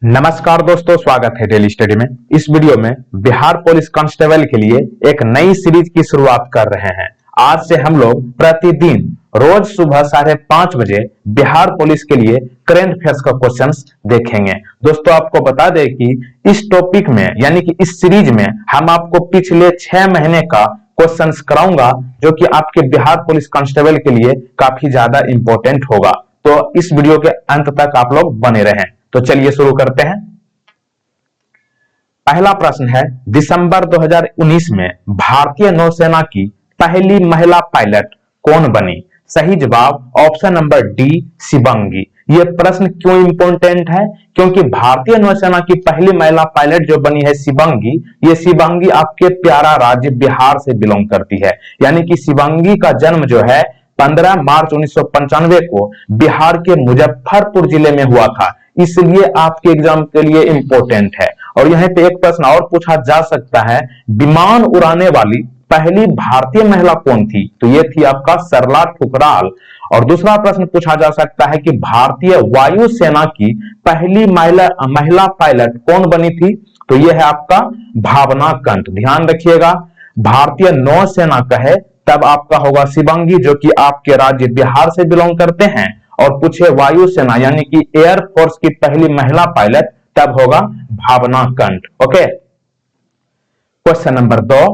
नमस्कार दोस्तों, स्वागत है डेली स्टडी में। इस वीडियो में बिहार पुलिस कांस्टेबल के लिए एक नई सीरीज की शुरुआत कर रहे हैं। आज से हम लोग प्रतिदिन रोज सुबह 5:30 बजे बिहार पुलिस के लिए करंट अफेयर्स का क्वेश्चंस देखेंगे। दोस्तों, आपको बता दें कि इस टॉपिक में यानी कि इस सीरीज में हम आपको पिछले 6 महीने का क्वेश्चंस कराऊंगा, जो कि आपके बिहार पुलिस कांस्टेबल के लिए काफी ज्यादा इंपॉर्टेंट होगा। तो इस वीडियो के अंत तक आप लोग बने रहें। तो चलिए शुरू करते हैं। पहला प्रश्न है, दिसंबर 2019 में भारतीय नौसेना की पहली महिला पायलट कौन बनी? सही जवाब ऑप्शन नंबर डी, शिवांगी। यह प्रश्न क्यों इंपॉर्टेंट है? क्योंकि भारतीय नौसेना की पहली महिला पायलट जो बनी है शिवांगी, ये शिवांगी आपके प्यारा राज्य बिहार से बिलोंग करती है। यानी कि शिवांगी का जन्म जो है 15 मार्च 1995 को बिहार के मुजफ्फरपुर जिले में हुआ था, इसलिए आपके एग्जाम के लिए इंपॉर्टेंट है। और यहाँ पे एक प्रश्न और पूछा जा सकता है, विमान उड़ाने वाली पहली भारतीय महिला कौन थी? तो ये थी आपका सरला ठुकराल। और दूसरा प्रश्न पूछा जा सकता है कि भारतीय वायुसेना की पहली महिला पायलट कौन बनी थी? तो यह है आपका भावना कंठ। ध्यान रखिएगा, भारतीय नौसेना कहे तब आपका होगा शिवांगी, जो कि आपके राज्य बिहार से बिलोंग करते हैं। और पूछे वायुसेना यानी कि एयर फोर्स की पहली महिला पायलट, तब होगा Bhavna Kanth. Okay, question number 2,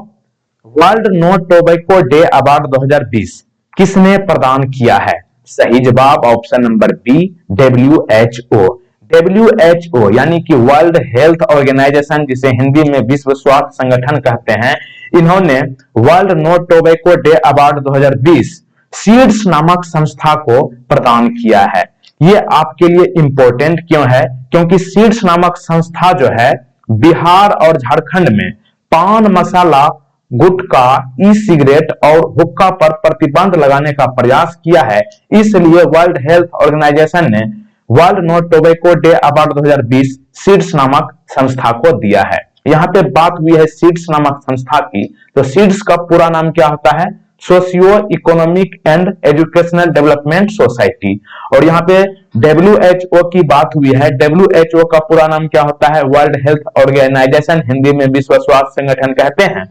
World No Tobacco Day award 2020 किसने प्रदान किया है? सही जवाब option number B, WHO। WHO यानी कि वर्ल्ड हेल्थ ऑर्गेनाइजेशन, जिसे हिंदी में विश्व स्वास्थ्य संगठन कहते हैं, इन्होंने World No Tobacco Day award 2020 Seeds नामक संस्था को प्रदान किया है। ये आपके लिए इंपॉर्टेंट क्यों है? क्योंकि सीड्स नामक संस्था जो है बिहार और झारखंड में पान मसाला, गुटखा, ई सिगरेट और हुक्का पर प्रतिबंध लगाने का प्रयास किया है। इसलिए वर्ल्ड हेल्थ ऑर्गेनाइजेशन ने World No Tobacco Day award 2020 Seeds नामक संस्था को दिया है। यहाँ पे बात हुई है सीड्स नामक संस्था की, तो सीड्स का पूरा नाम क्या होता है? Socio economic and educational development society. और यहाँ पे WHO की बात हुई है। WHO का पूरा नाम क्या होता है? वर्ल्ड हेल्थ ऑर्गेनाइजेशन, हिंदी में विश्व स्वास्थ्य संगठन कहते हैं।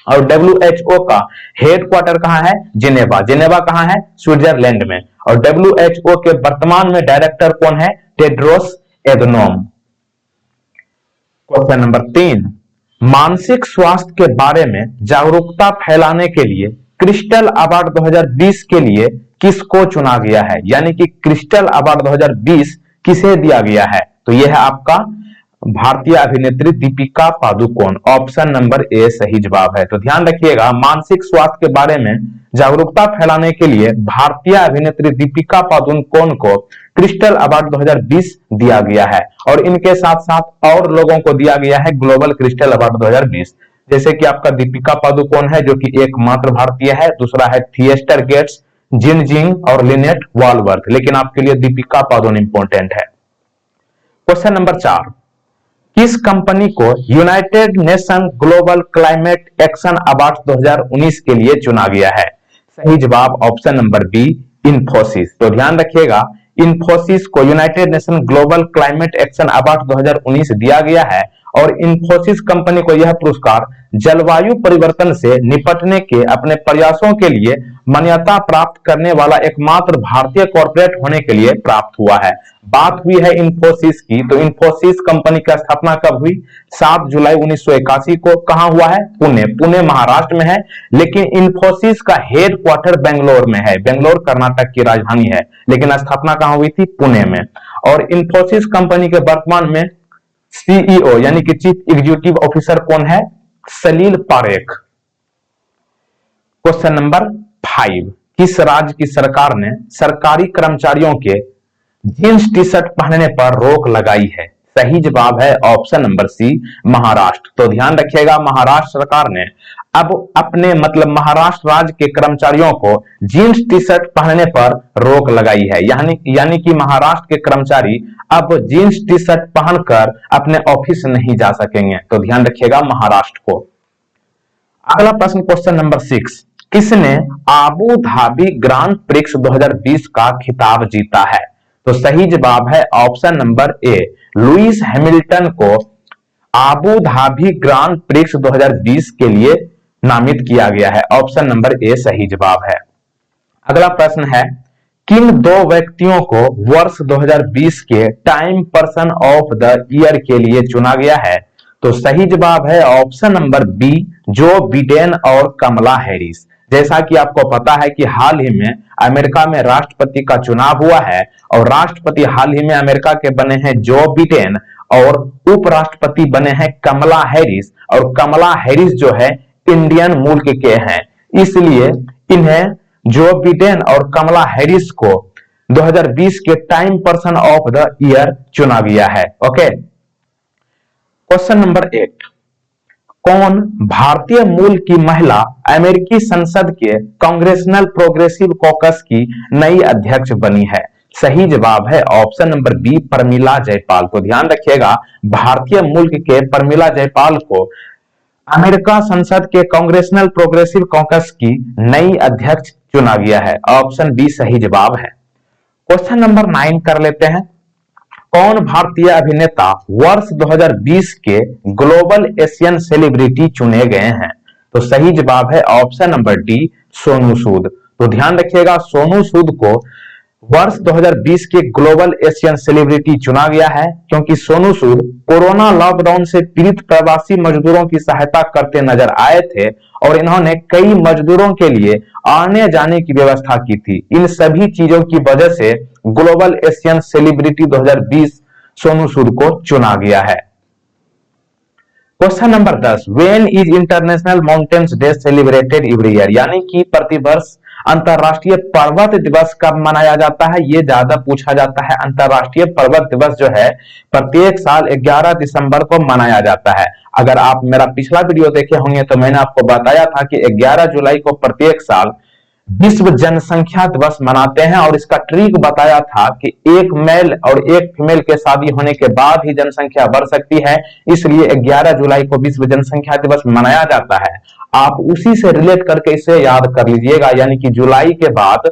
और WHO का हेडक्वार्टर कहाँ है? जिनेवा। जिनेवा कहाँ है? स्विट्जरलैंड में। और WHO के वर्तमान में डायरेक्टर कौन है? टेड्रोस एधनोम। क्वेश्चन नंबर 3, मानसिक स्वास्थ्य के बारे में जागरूकता फैलाने के लिए क्रिस्टल अवार्ड 2020 के लिए किसको चुना गया है? यानी कि क्रिस्टल अवार्ड 2020 किसे दिया गया है? तो यह है आपका भारतीय अभिनेत्री Deepika Padukone. Option number A सही जवाब है। तो ध्यान रखिएगा, मानसिक स्वास्थ्य के बारे में जागरूकता फैलाने के लिए भारतीय अभिनेत्री दीपिका पादुकोण को क्रिस्टल अवार्ड 2020 दिया गया है। और इनके साथ साथ और लोगों को दिया गया है ग्लोबल क्रिस्टल अवार्ड 2020, जैसे कि आपका दीपिका पादुकोण है, जो कि एकमात्र भारतीय है। दूसरा है थिएस्टर गेट्स, जिन जिंग और लिनेट वॉलवर्थ। लेकिन आपके लिए दीपिका पादुकोण इंपॉर्टेंट है। क्वेश्चन नंबर 4, किस कंपनी को United nation global climate action award 2019 के लिए चुना गया है? सही जवाब ऑप्शन नंबर बी, इंफोसिस। तो ध्यान रखिएगा, इंफोसिस को United nation global climate action award 2019 दिया गया है। और इंफोसिस कंपनी को यह पुरस्कार जलवायु परिवर्तन से निपटने के अपने प्रयासों के लिए मान्यता प्राप्त करने वाला एकमात्र भारतीय कॉर्पोरेट होने के लिए प्राप्त हुआ है। बात हुई है इंफोसिस की, तो इंफोसिस कंपनी की स्थापना कब हुई? 7 जुलाई 1981 को। कहां हुआ है? पुणे महाराष्ट्र में है। लेकिन इंफोसिस का हेडक्वार्टर बेंगलोर में है। बेंगलोर कर्नाटक की राजधानी है, लेकिन स्थापना कहां हुई थी? पुणे में। और इंफोसिस कंपनी के वर्तमान में CEO यानी कि चीफ एग्जीक्यूटिव ऑफिसर कौन है? सलील पारेख। क्वेश्चन नंबर 5, किस राज्य की सरकार ने सरकारी कर्मचारियों के जींस टी शर्ट पहनने पर रोक लगाई है? सही जवाब है ऑप्शन नंबर सी, महाराष्ट्र। तो ध्यान रखिएगा, महाराष्ट्र सरकार ने अब अपने महाराष्ट्र राज्य के कर्मचारियों को जींस टी शर्ट पहनने पर रोक लगाई है। यानी कि महाराष्ट्र के कर्मचारी अब जींस टी शर्ट पहनकर अपने ऑफिस नहीं जा सकेंगे। तो ध्यान रखिएगा महाराष्ट्र को। अगला प्रश्न, क्वेश्चन नंबर 6, किसने आबू धाबी ग्रांड प्रिक्स 2020 का खिताब जीता है? तो सही जवाब है option number A, Lewis Hamilton को आबू धाबी ग्रांड प्रिक्स 2020 के लिए नामित किया गया है? ऑप्शन नंबर ए सही जवाब है। अगला प्रश्न है, किन दो व्यक्तियों को वर्ष 2020 के Time person of the year के लिए चुना गया है? तो सही जवाब है option number B, Joe Biden और कमला हैरिस। जैसा कि आपको पता है कि हाल ही में अमेरिका में राष्ट्रपति का चुनाव हुआ है और राष्ट्रपति हाल ही में अमेरिका के बने हैं जो बिडेन और उपराष्ट्रपति बने हैं कमला हैरिस। और कमला हैरिस जो है इंडियन मुल्क के हैं, इसलिए इन्हें जो बिडेन और कमला हैरिस को 2020 के Time person of the year चुना गया है। ओके, क्वेश्चन नंबर 8, कौन भारतीय मूल की महिला अमेरिकी संसद के कांग्रेसनल प्रोग्रेसिव कॉकस की नई अध्यक्ष बनी है? सही जवाब है option number B, Pramila Jayapal. तो ध्यान रखिएगा, भारतीय मूल के प्रमिला जयपाल को अमेरिका संसद के कांग्रेसनल प्रोग्रेसिव कॉकस की नई अध्यक्ष चुना गया है। ऑप्शन बी सही जवाब है। क्वेश्चन नंबर 9 कर लेते हैं, कौन भारतीय अभिनेता वर्ष 2020 के ग्लोबल एशियन सेलिब्रिटी चुने गए हैं? तो सही जवाब है option number D, Sonu Sood. तो ध्यान रखिएगा, सोनू सूद को वर्ष 2020 के ग्लोबल एशियन सेलिब्रिटी चुना गया है क्योंकि सोनू सूद कोरोना लॉकडाउन से पीड़ित प्रवासी मजदूरों की सहायता करते नजर आए थे और इन्होंने कई मजदूरों के लिए आने जाने की व्यवस्था की थी। इन सभी चीजों की वजह से global Asian celebrity 2020 Sonu Sood को चुना गया है। Question number 10, when is international mountains day celebrated every year? यानी कि प्रतिवर्ष अंतरराष्ट्रीय पर्वत दिवस कब मनाया जाता है? ये ज्यादा पूछा जाता है। अंतरराष्ट्रीय पर्वत दिवस जो है प्रत्येक साल 11 दिसंबर को मनाया जाता है। अगर आप मेरा पिछला वीडियो देखे होंगे तो मैंने आपको बताया था कि 11 जुलाई को प्रत्येक साल विश्व जनसंख्या दिवस मनाते हैं और इसका ट्रिक बताया था कि एक मेल और एक फीमेल के शादी होने के बाद ही जनसंख्या बढ़ सकती है, इसलिए 11 जुलाई को विश्व जनसंख्या दिवस मनाया जाता है। आप उसी से रिलेट करके इसे याद कर लीजिएगा, यानी कि जुलाई के बाद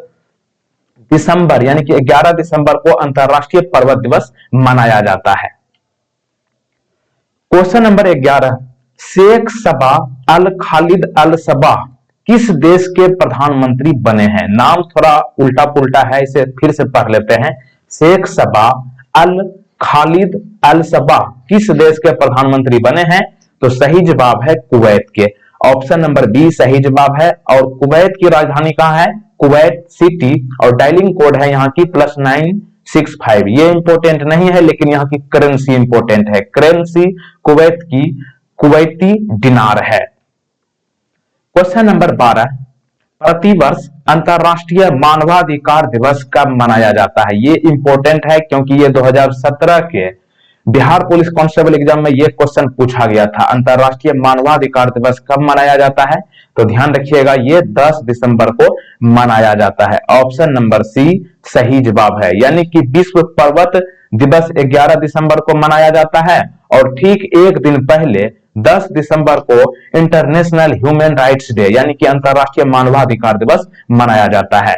दिसंबर यानी कि 11 दिसंबर को अंतरराष्ट्रीय पर्वत दिवस मनाया जाता है। क्वेश्चन नंबर 11, शेख सबा अल खालिद अल सबा किस देश के प्रधानमंत्री बने हैं? नाम थोड़ा उल्टा पुल्टा है, इसे फिर से पढ़ लेते हैं। शेख सबा अल खालिद अल सबा किस देश के प्रधानमंत्री बने हैं? तो सही जवाब है कुवैत के। ऑप्शन नंबर बी सही जवाब है। और कुवैत की राजधानी कहां है? Kuwait city. और डायलिंग कोड है यहाँ की +965। ये इंपॉर्टेंट नहीं है लेकिन यहाँ की करेंसी इंपॉर्टेंट है। करेंसी कुवैत की कुवैती दिनार है। क्वेश्चन नंबर 12, प्रतिवर्ष अंतरराष्ट्रीय मानवाधिकार दिवस कब मनाया जाता है? ये इंपॉर्टेंट है क्योंकि ये 2017 के बिहार पुलिस कांस्टेबल एग्जाम में ये क्वेश्चन पूछा गया था। अंतरराष्ट्रीय मानवाधिकार दिवस कब मनाया जाता है? तो ध्यान रखिएगा, ये 10 दिसंबर को मनाया जाता है। ऑप्शन नंबर सी सही जवाब है। यानी कि विश्व पर्वत दिवस 11 दिसंबर को मनाया जाता है और ठीक एक दिन पहले 10 दिसंबर को इंटरनेशनल ह्यूमन राइट्स डे यानी कि अंतरराष्ट्रीय मानवाधिकार दिवस मनाया जाता है।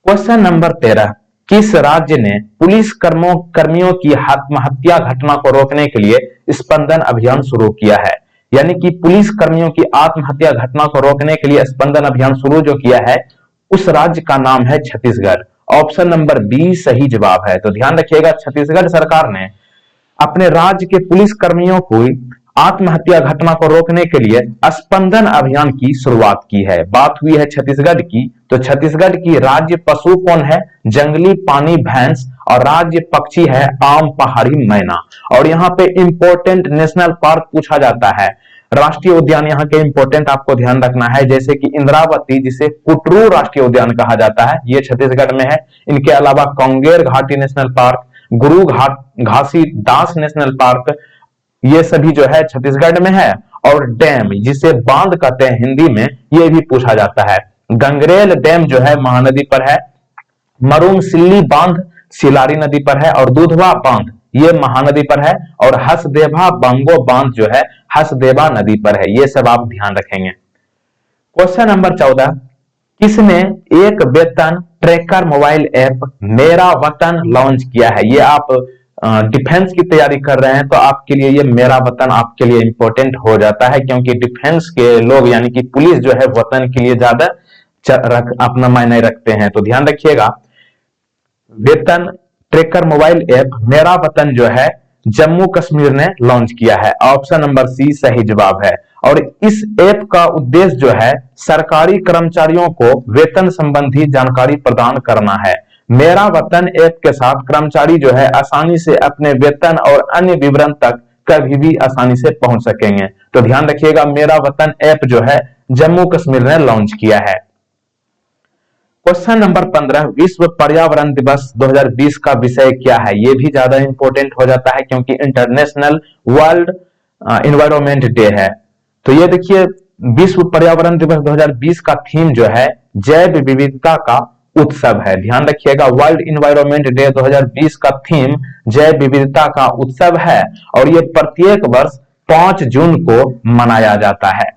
क्वेश्चन नंबर 13, किस राज्य ने पुलिस कर्मियों की आत्महत्या घटना को रोकने के लिए स्पंदन अभियान शुरू किया है? यानी कि पुलिस कर्मियों की आत्महत्या घटना को रोकने के लिए स्पंदन अभियान शुरू जो किया है उस राज्य का नाम है छत्तीसगढ़। ऑप्शन नंबर बी सही जवाब है। तो ध्यान रखिएगा, छत्तीसगढ़ सरकार ने अपने राज्य के पुलिस कर्मियों को आत्महत्या घटना को रोकने के लिए स्पंदन अभियान की शुरुआत की है। बात हुई है छत्तीसगढ़ की, तो छत्तीसगढ़ की राज्य पशु कौन है? जंगली पानी भैंस। और राज्य पक्षी है आम पहाड़ी मैना। और यहाँ पे इंपॉर्टेंट नेशनल पार्क पूछा जाता है। राष्ट्रीय उद्यान यहाँ के इंपॉर्टेंट आपको ध्यान रखना है, जैसे कि इंद्रावती जिसे कुटरू राष्ट्रीय उद्यान कहा जाता है, ये छत्तीसगढ़ में है। इनके अलावा कांगेर घाटी नेशनल पार्क, गुरु घासीदास नेशनल पार्क, ये सभी जो है छत्तीसगढ़ में है। और डैम जिसे बांध कहते हैं हिंदी में, ये भी पूछा जाता है। गंगरेल डैम जो है महानदी पर है, मरुमसिल्ली बांध सिलारी नदी पर है और दुधवा बांध ये महानदी पर है और हसदेवा बंगो बांध जो है हसदेवा नदी पर है। ये सब आप ध्यान रखेंगे। क्वेश्चन नंबर 14, किसने एक वेतन ट्रैकर मोबाइल ऐप मेरा वतन लॉन्च किया है? ये आप डिफेंस की तैयारी कर रहे हैं तो आपके लिए ये मेरा वतन आपके लिए इंपॉर्टेंट हो जाता है, क्योंकि डिफेंस के लोग यानी कि पुलिस जो है वतन के लिए ज्यादा अपना मायने रखते हैं। तो ध्यान रखिएगा, वेतन ट्रैकर मोबाइल ऐप मेरा वतन जो है जम्मू कश्मीर ने लॉन्च किया है। ऑप्शन नंबर सी सही जवाब है। और इस ऐप का उद्देश्य जो है सरकारी कर्मचारियों को वेतन संबंधी जानकारी प्रदान करना है। मेरा वतन ऐप के साथ कर्मचारी जो है आसानी से अपने वेतन और अन्य विवरण तक कभी भी आसानी से पहुंच सकेंगे। तो ध्यान रखिएगा, मेरा वतन ऐप जो है जम्मू कश्मीर ने लॉन्च किया है। क्वेश्चन नंबर 15, विश्व पर्यावरण दिवस 2020 का विषय क्या है? यह भी ज्यादा इंपॉर्टेंट हो जाता है क्योंकि इंटरनेशनल वर्ल्ड एनवायरनमेंट डे है। तो ये देखिए, विश्व पर्यावरण दिवस 2020 का थीम जो है जैव विविधता का उत्सव है। ध्यान रखिएगा, वर्ल्ड एनवायरनमेंट डे 2020 का थीम जैव विविधता का उत्सव है और यह प्रत्येक वर्ष 5 जून को मनाया जाता है।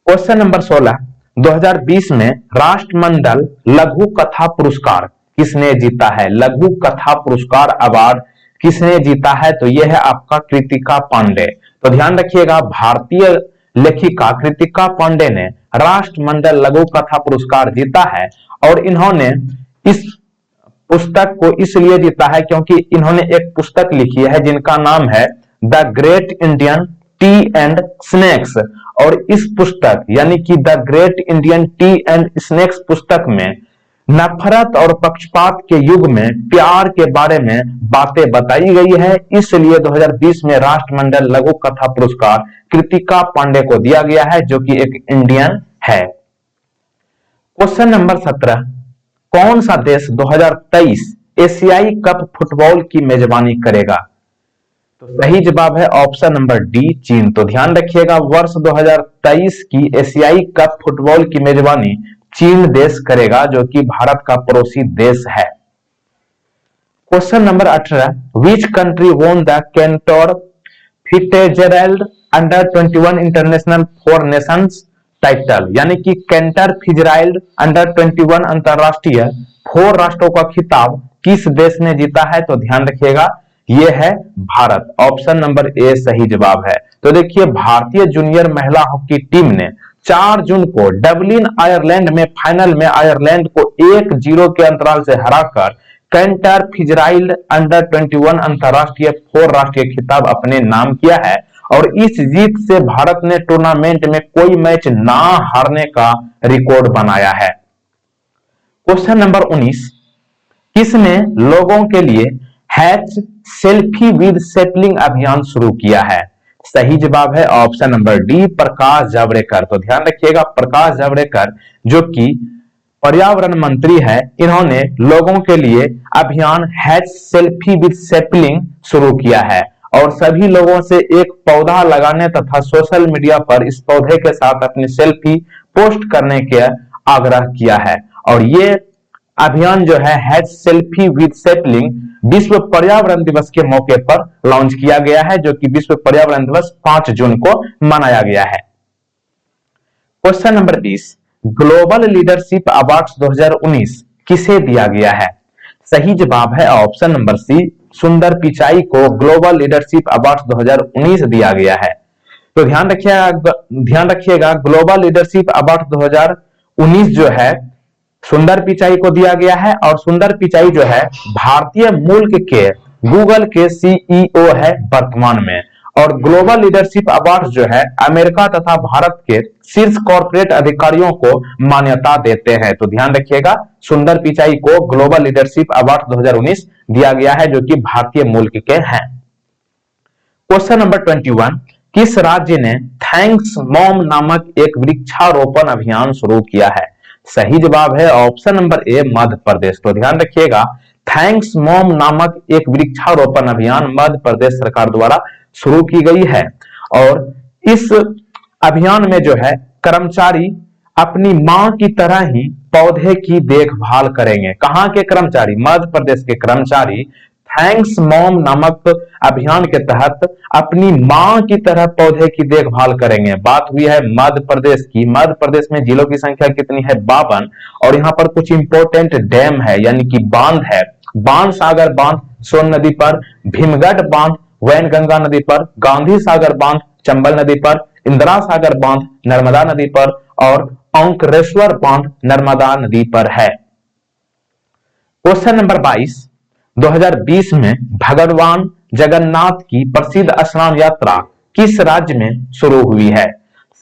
क्वेश्चन नंबर 16, 2020 में राष्ट्रमंडल लघु कथा पुरस्कार किसने जीता है? लघु कथा पुरस्कार अवार्ड किसने जीता है? तो यह है आपका कृतिका पांडे। तो ध्यान रखिएगा, भारतीय लेखिका कृतिका पांडे ने राष्ट्रमंडल लघु कथा पुरस्कार जीता है और इन्होंने इस पुस्तक को इसलिए जीता है क्योंकि इन्होंने एक पुस्तक लिखी है जिनका नाम है the great Indian T and snacks. और इस पुस्तक यानी कि the great Indian T and snacks पुस्तक में नफरत और पक्षपात के युग में प्यार के बारे में बातें बताई गई है, इसलिए 2020 में राष्ट्रमंडल लघु कथा पुरस्कार कृतिका पांडे को दिया गया है जो कि एक इंडियन है। क्वेश्चन नंबर 17, कौन सा देश 2023 एशियाई कप फुटबॉल की मेजबानी करेगा? तो सही जवाब है ऑप्शन नंबर डी चीन। तो ध्यान रखिएगा, वर्ष 2023 की एशियाई कप फुटबॉल की मेजबानी चीन देश करेगा जो कि भारत का पड़ोसी देश है। Question number 18, which country won the Cantor Fitzgerald under 21 international four nations title? यानी कि केंटर फिट्जजेराल्ड अंडर 21 अंतरराष्ट्रीय 4 राष्ट्रों का खिताब किस देश ने जीता है? तो ध्यान रखिएगा, यह है भारत। ऑप्शन नंबर ए सही जवाब है। तो देखिए, भारतीय जूनियर महिला हॉकी टीम ने 4 जून को डबलिन आयरलैंड में फाइनल में आयरलैंड को 1-0 के अंतराल से हराकर केंटर फिट्जजेराल्ड अंडर 21 अंतरराष्ट्रीय 4 राष्ट्रीय खिताब अपने नाम किया है और इस जीत से भारत ने टूर्नामेंट में कोई मैच ना हारने का रिकॉर्ड बनाया है। क्वेश्चन नंबर 19, किसने लोगों के लिए हैच सेल्फी विद सैपलिंग अभियान शुरू किया है? सही जवाब है option number D Prakash Javadekar. तो ध्यान रखिएगा, प्रकाश जावड़ेकर जो कि पर्यावरण मंत्री है, इन्होंने लोगों के लिए अभियान हैच सेल्फी विद सैपलिंग शुरू किया है और सभी लोगों से एक पौधा लगाने तथा सोशल मीडिया पर इस पौधे के साथ अपनी सेल्फी पोस्ट करने का आग्रह किया है। और ये अभियान जो है हैच सेल्फी विद सैपलिंग विश्व पर्यावरण दिवस के मौके पर लॉन्च किया गया है जो कि विश्व पर्यावरण दिवस 5 जून को मनाया गया है। Question number 20, global leadership awards 2019 किसे दिया गया है? सही जवाब है ऑप्शन नंबर सी सुंदर पिचाई को ग्लोबल लीडरशिप अवार्ड्स 2019 दिया गया है। तो ध्यान रखिएगा, ग्लोबल लीडरशिप अवार्ड 2019 जो है सुंदर पिचाई को दिया गया है और सुंदर पिचाई जो है भारतीय मूल के गूगल के सीईओ है वर्तमान में। और ग्लोबल लीडरशिप अवार्ड जो है अमेरिका तथा भारत के शीर्ष कॉर्पोरेट अधिकारियों को मान्यता देते हैं। तो ध्यान रखिएगा, सुंदर पिचाई को ग्लोबल लीडरशिप अवार्ड 2019 दिया गया है जो कि भारतीय मूल के हैं। क्वेश्चन नंबर 21, किस राज्य ने थैंक्स मॉम नामक एक वृक्षारोपण अभियान शुरू किया है? सही जवाब है option number A Madhya Pradesh. तो ध्यान रखिएगा, थैंक्स मॉम नामक एक वृक्षारोपण अभियान मध्य प्रदेश सरकार द्वारा शुरू की गई है और इस अभियान में जो है कर्मचारी अपनी मां की तरह ही पौधे की देखभाल करेंगे। कहां के कर्मचारी? मध्य प्रदेश के कर्मचारी थैंक्स मॉम नामक अभियान के तहत अपनी मां की तरह पौधे की देखभाल करेंगे। बात हुई है मध्य प्रदेश की। मध्य प्रदेश में जिलों की संख्या कितनी है? 52। और यहाँ पर कुछ इंपोर्टेंट डैम है यानी कि बांध है, बाण सागर बांध, सोन नदी पर, भीमगढ़ बांध वैनगंगा नदी पर, गांधी सागर बांध चंबल नदी पर, इंदिरा सागर बांध नर्मदा नदी पर और ओंकारेश्वर बांध नर्मदा नदी पर है। क्वेश्चन नंबर 22, 2020 में भगवान जगन्नाथ की प्रसिद्ध स्नान यात्रा किस राज्य में शुरू हुई है?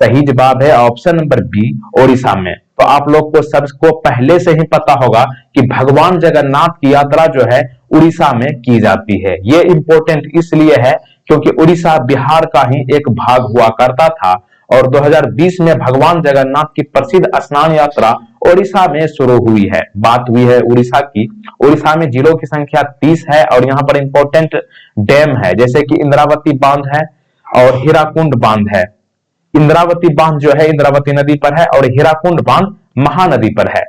सही जवाब है ऑप्शन नंबर बी, ओडिशा में। तो आप लोग को सबको पहले से ही पता होगा कि भगवान जगन्नाथ की यात्रा जो है उड़ीसा में की जाती है। ये इंपॉर्टेंट इसलिए है क्योंकि उड़ीसा बिहार का ही एक भाग हुआ करता था और 2020 में भगवान जगन्नाथ की प्रसिद्ध स्नान यात्रा ओडिशा में शुरू हुई है। बात हुई है उड़ीसा की। उड़ीसा में जिलों की संख्या 30 है और यहाँ पर इंपॉर्टेंट डैम है जैसे कि इंद्रावती बांध है और हीराकुंड बांध है। इंद्रावती बांध जो है इंद्रावती नदी पर है और हीराकुंड बांध महानदी पर है।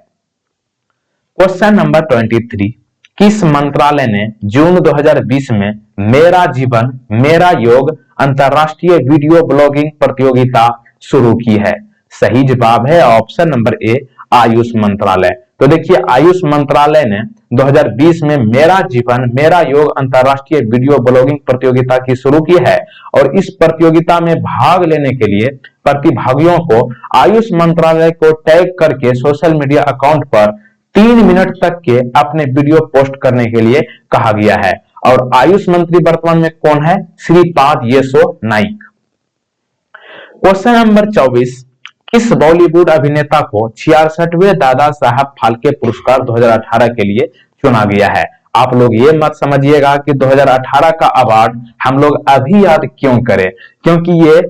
क्वेश्चन नंबर 23, किस मंत्रालय ने जून 2020 में मेरा जीवन मेरा योग अंतरराष्ट्रीय वीडियो ब्लॉगिंग प्रतियोगिता शुरू की है? सही जवाब है ऑप्शन नंबर ए, आयुष मंत्रालय। तो देखिए आयुष मंत्रालय ने 2020 में मेरा जीवन मेरा योग अंतरराष्ट्रीय वीडियो ब्लॉगिंग प्रतियोगिता की शुरू की है और इस प्रतियोगिता में भाग लेने के लिए प्रतिभागियों को आयुष मंत्रालय को टैग करके सोशल मीडिया अकाउंट पर 3 मिनट तक के अपने वीडियो पोस्ट करने के लिए कहा गया है। और आयुष मंत्री वर्तमान में कौन है? श्रीपाद येसो नाइक। क्वेश्चन नंबर 24, किस बॉलीवुड अभिनेता को 66वें दादा साहब फाल्के पुरस्कार 2018 के लिए चुना गया है? आप लोग ये मत समझिएगा कि 2018 का अवार्ड हम लोग अभी याद क्यों करें, क्योंकि ये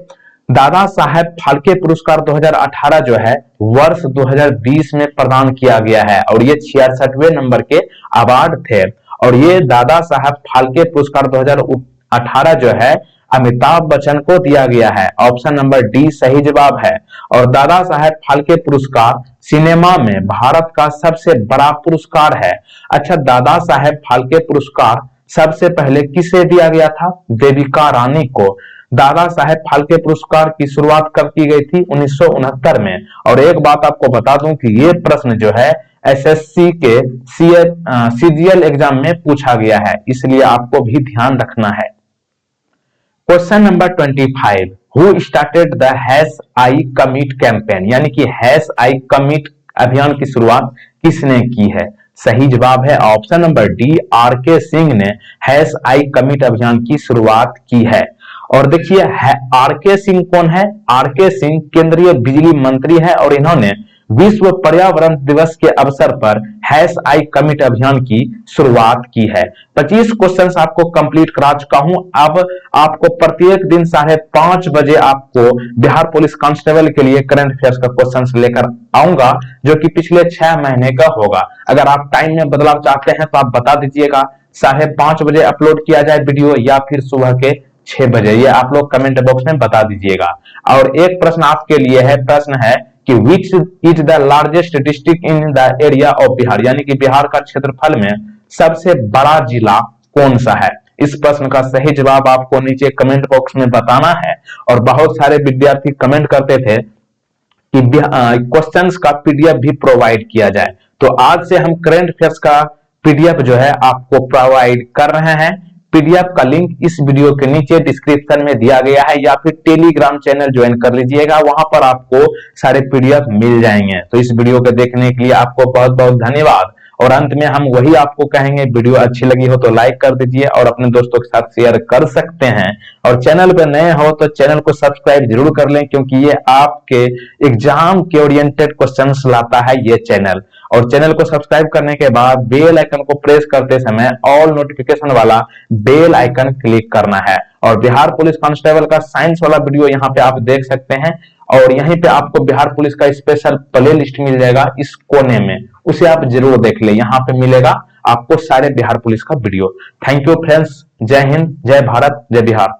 दादा साहेब फाल्के पुरस्कार 2018 जो है वर्ष 2020 में प्रदान किया गया है और ये 66वें नंबर के अवार्ड थे। और ये दादा साहेब फाल्के पुरस्कार 2018 जो है अमिताभ बच्चन को दिया गया है। ऑप्शन नंबर डी सही जवाब है। और दादा साहेब फाल्के पुरस्कार सिनेमा में भारत का सबसे बड़ा पुरस्कार है। अच्छा, दादा साहेब फाल्के पुरस्कार सबसे पहले किसे दिया गया था? देविका रानी को। दादा साहेब फाल्के पुरस्कार की शुरुआत कब की गई थी? 1969 में। और एक बात आपको बता दूं कि ये प्रश्न जो है एसएससी के सीजीएल एग्जाम में पूछा गया है, इसलिए आपको भी ध्यान रखना है। Question number 25, who started the hash I commit campaign, यानी कि हैश आई कमिट अभियान की शुरुआत किसने की है? सही जवाब है ऑप्शन नंबर डी, आर के सिंह ने हैश आई कमिट अभियान की शुरुआत की है। और देखिए आर के सिंह कौन है? आर के सिंह केंद्रीय बिजली मंत्री है और इन्होंने विश्व पर्यावरण दिवस के अवसर पर हैश आई कमिट अभियान की शुरुआत की है। 25 क्वेश्चंस आपको कंप्लीट करा चुका हूं। अब आपको प्रत्येक दिन 5:30 बजे आपको बिहार पुलिस कांस्टेबल के लिए करंट अफेयर्स का क्वेश्चंस लेकर आऊंगा जो कि पिछले 6 महीने का होगा। अगर आप टाइम में बदलाव चाहते हैं तो आप बता दीजिएगा, 5:30 बजे अपलोड किया जाए वीडियो या फिर सुबह के 6 बजे, ये आप लोग कमेंट बॉक्स में बता दीजिएगा। और एक प्रश्न आपके लिए है, प्रश्न है कि which is the largest district in the area of Bihar, यानी कि बिहार का क्षेत्रफल में सबसे बड़ा जिला कौन सा है? इस प्रश्न का सही जवाब आपको नीचे कमेंट बॉक्स में बताना है। और बहुत सारे विद्यार्थी कमेंट करते थे कि क्वेश्चंस का पीडीएफ भी प्रोवाइड किया जाए, तो आज से हम करंट अफेयर्स का पीडीएफ जो है आपको प्रोवाइड कर रहे हैं। पीडीएफ का लिंक इस वीडियो के नीचे डिस्क्रिप्शन में दिया गया है या फिर टेलीग्राम चैनल ज्वाइन कर लीजिएगा, वहां पर आपको सारे पीडीएफ मिल जाएंगे। तो इस वीडियो को देखने के लिए आपको बहुत बहुत धन्यवाद। और अंत में हम वही आपको कहेंगे, वीडियो अच्छी लगी हो तो लाइक कर दीजिए और अपने दोस्तों के साथ शेयर कर सकते हैं। और चैनल पे नए हो तो चैनल को सब्सक्राइब जरूर कर लें, क्योंकि ये आपके एग्जाम के ओरिएंटेड क्वेश्चंस लाता है ये चैनल। और चैनल को सब्सक्राइब करने के बाद बेल आइकन को प्रेस करते समय ऑल नोटिफिकेशन वाला बेल आइकन क्लिक करना है। और बिहार पुलिस कांस्टेबल का साइंस वाला वीडियो यहाँ पे आप देख सकते हैं और यहीं पे आपको बिहार पुलिस का स्पेशल प्ले लिस्ट मिल जाएगा इस कोने में, उसे आप जरूर देख ले। यहाँ पे मिलेगा आपको सारे बिहार पुलिस का वीडियो। थैंक यू फ्रेंड्स, जय हिंद, जय भारत, जय बिहार।